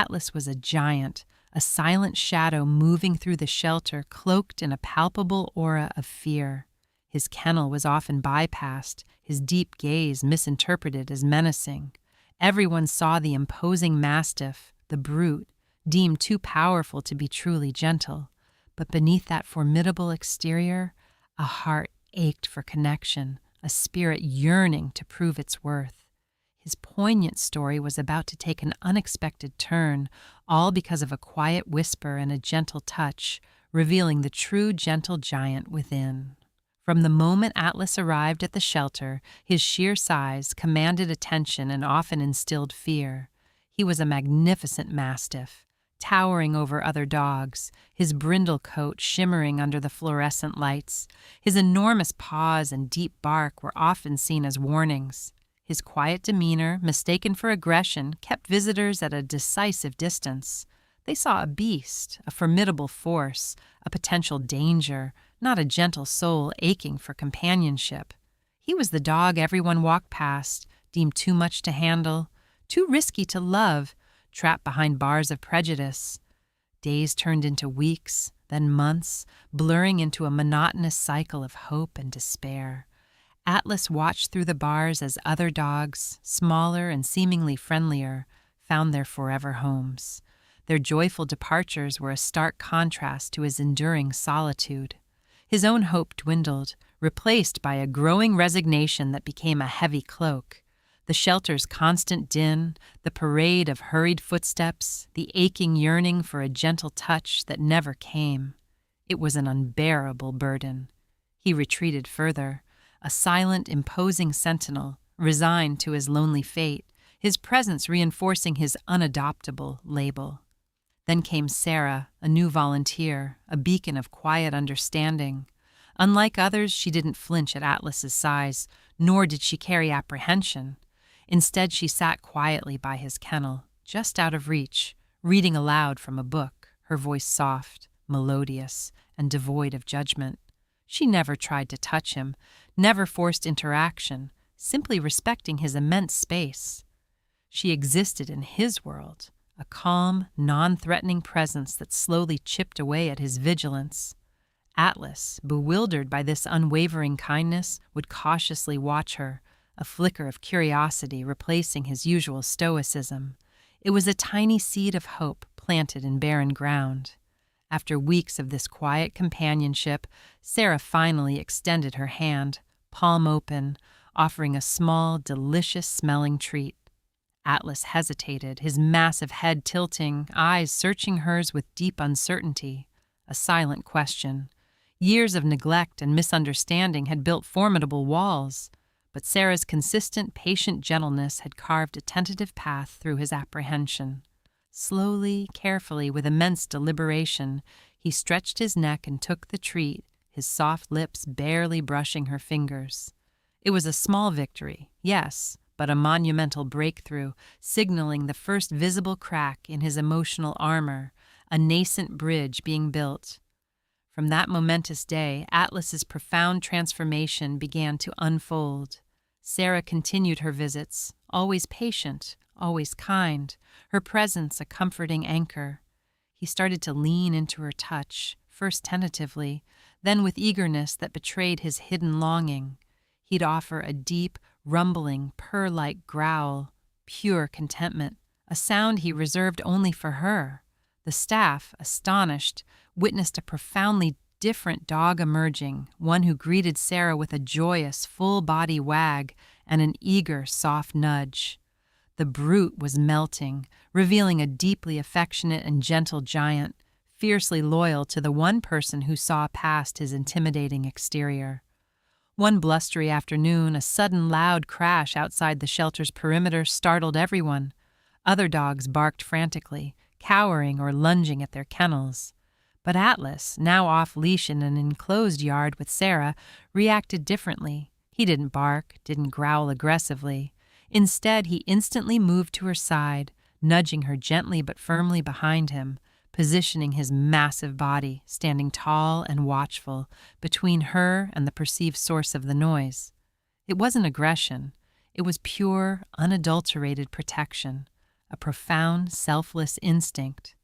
Atlas was a giant, a silent shadow moving through the shelter, cloaked in a palpable aura of fear. His kennel was often bypassed, his deep gaze misinterpreted as menacing. Everyone saw the imposing Mastiff, the brute, deemed too powerful to be truly gentle. But beneath that formidable exterior, a heart ached for connection, a spirit yearning to prove its worth. His poignant story was about to take an unexpected turn, all because of a quiet whisper and a gentle touch, revealing the true gentle giant within. From the moment Atlas arrived at the shelter, his sheer size commanded attention and often instilled fear. He was a magnificent Mastiff, towering over other dogs, his brindle coat shimmering under the fluorescent lights. His enormous paws and deep bark were often seen as warnings. His quiet demeanor, mistaken for aggression, kept visitors at a decisive distance. They saw a beast, a formidable force, a potential danger, not a gentle soul aching for companionship. He was the dog everyone walked past, deemed too much to handle, too risky to love, trapped behind bars of prejudice. Days turned into weeks, then months, blurring into a monotonous cycle of hope and despair. Atlas watched through the bars as other dogs, smaller and seemingly friendlier, found their forever homes. Their joyful departures were a stark contrast to his enduring solitude. His own hope dwindled, replaced by a growing resignation that became a heavy cloak. The shelter's constant din, the parade of hurried footsteps, the aching yearning for a gentle touch that never came. It was an unbearable burden. He retreated further, a silent, imposing sentinel, resigned to his lonely fate, his presence reinforcing his unadoptable label. Then came Sarah, a new volunteer, a beacon of quiet understanding. Unlike others, she didn't flinch at Atlas's size, nor did she carry apprehension. Instead, she sat quietly by his kennel, just out of reach, reading aloud from a book, her voice soft, melodious, and devoid of judgment. She never tried to touch him, never forced interaction, simply respecting his immense space. She existed in his world, a calm, non-threatening presence that slowly chipped away at his vigilance. Atlas, bewildered by this unwavering kindness, would cautiously watch her, a flicker of curiosity replacing his usual stoicism. It was a tiny seed of hope planted in barren ground. After weeks of this quiet companionship, Sarah finally extended her hand, palm open, offering a small, delicious-smelling treat. Atlas hesitated, his massive head tilting, eyes searching hers with deep uncertainty. A silent question. Years of neglect and misunderstanding had built formidable walls, but Sarah's consistent, patient gentleness had carved a tentative path through his apprehension. Slowly, carefully, with immense deliberation, he stretched his neck and took the treat, his soft lips barely brushing her fingers. It was a small victory, yes, but a monumental breakthrough, signaling the first visible crack in his emotional armor, a nascent bridge being built. From that momentous day, Atlas's profound transformation began to unfold. Sarah continued her visits, always patient, always kind, her presence a comforting anchor. He started to lean into her touch, first tentatively, then with eagerness that betrayed his hidden longing. He'd offer a deep, rumbling, purr-like growl, pure contentment, a sound he reserved only for her. The staff, astonished, witnessed a profoundly different dog emerging, one who greeted Sarah with a joyous, full-body wag and an eager, soft nudge. The brute was melting, revealing a deeply affectionate and gentle giant, fiercely loyal to the one person who saw past his intimidating exterior. One blustery afternoon, a sudden loud crash outside the shelter's perimeter startled everyone. Other dogs barked frantically, cowering or lunging at their kennels. But Atlas, now off-leash in an enclosed yard with Sarah, reacted differently. He didn't bark, didn't growl aggressively. Instead, he instantly moved to her side, nudging her gently but firmly behind him, positioning his massive body, standing tall and watchful, between her and the perceived source of the noise. It wasn't aggression. It was pure, unadulterated protection, a profound, selfless instinct.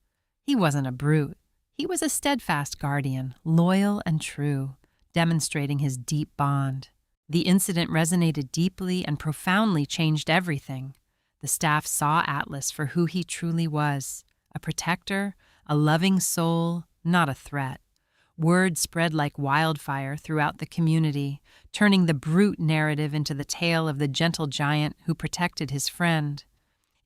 He wasn't a brute. He was a steadfast guardian, loyal and true, demonstrating his deep bond. The incident resonated deeply and profoundly changed everything. The staff saw Atlas for who he truly was, a protector, a loving soul, not a threat. Word spread like wildfire throughout the community, turning the brute narrative into the tale of the gentle giant who protected his friend.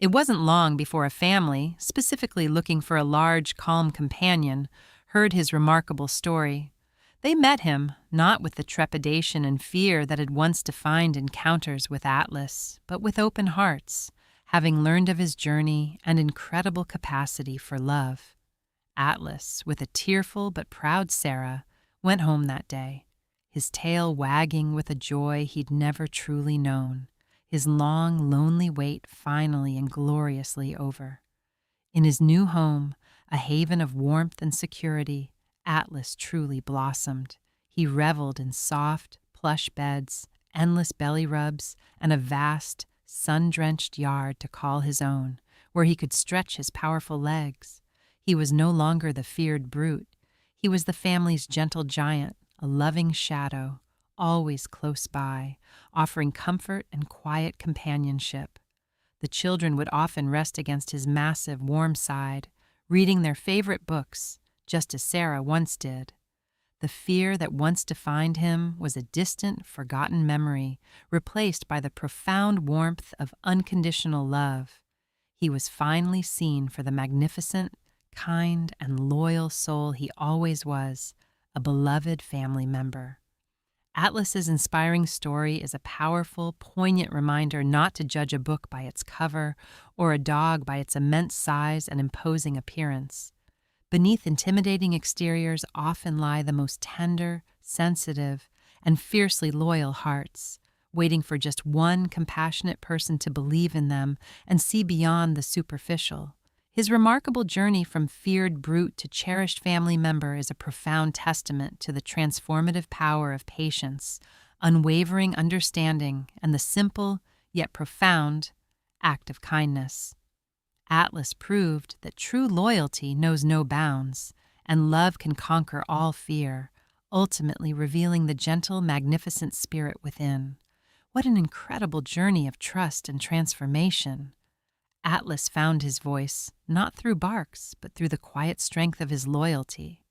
It wasn't long before a family, specifically looking for a large, calm companion, heard his remarkable story. They met him, not with the trepidation and fear that had once defined encounters with Atlas, but with open hearts, having learned of his journey and incredible capacity for love. Atlas, with a tearful but proud Sarah, went home that day, his tail wagging with a joy he'd never truly known, his long, lonely wait finally and gloriously over. In his new home, a haven of warmth and security, Atlas truly blossomed. He reveled in soft, plush beds, endless belly rubs, and a vast, sun-drenched yard to call his own, where he could stretch his powerful legs. He was no longer the feared brute. He was the family's gentle giant, a loving shadow, always close by, offering comfort and quiet companionship. The children would often rest against his massive, warm side, reading their favorite books, just as Sarah once did. The fear that once defined him was a distant, forgotten memory, replaced by the profound warmth of unconditional love. He was finally seen for the magnificent, kind, and loyal soul he always was, a beloved family member. Atlas's inspiring story is a powerful, poignant reminder not to judge a book by its cover or a dog by its immense size and imposing appearance. Beneath intimidating exteriors often lie the most tender, sensitive, and fiercely loyal hearts, waiting for just one compassionate person to believe in them and see beyond the superficial. His remarkable journey from feared brute to cherished family member is a profound testament to the transformative power of patience, unwavering understanding, and the simple, yet profound, act of kindness. Atlas proved that true loyalty knows no bounds, and love can conquer all fear, ultimately revealing the gentle, magnificent spirit within. What an incredible journey of trust and transformation! Atlas found his voice, not through barks, but through the quiet strength of his loyalty.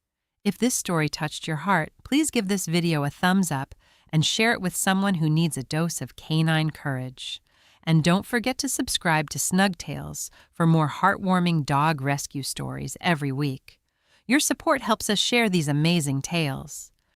If this story touched your heart, please give this video a thumbs up and share it with someone who needs a dose of canine courage. And don't forget to subscribe to Snug Tales for more heartwarming dog rescue stories every week. Your support helps us share these amazing tales.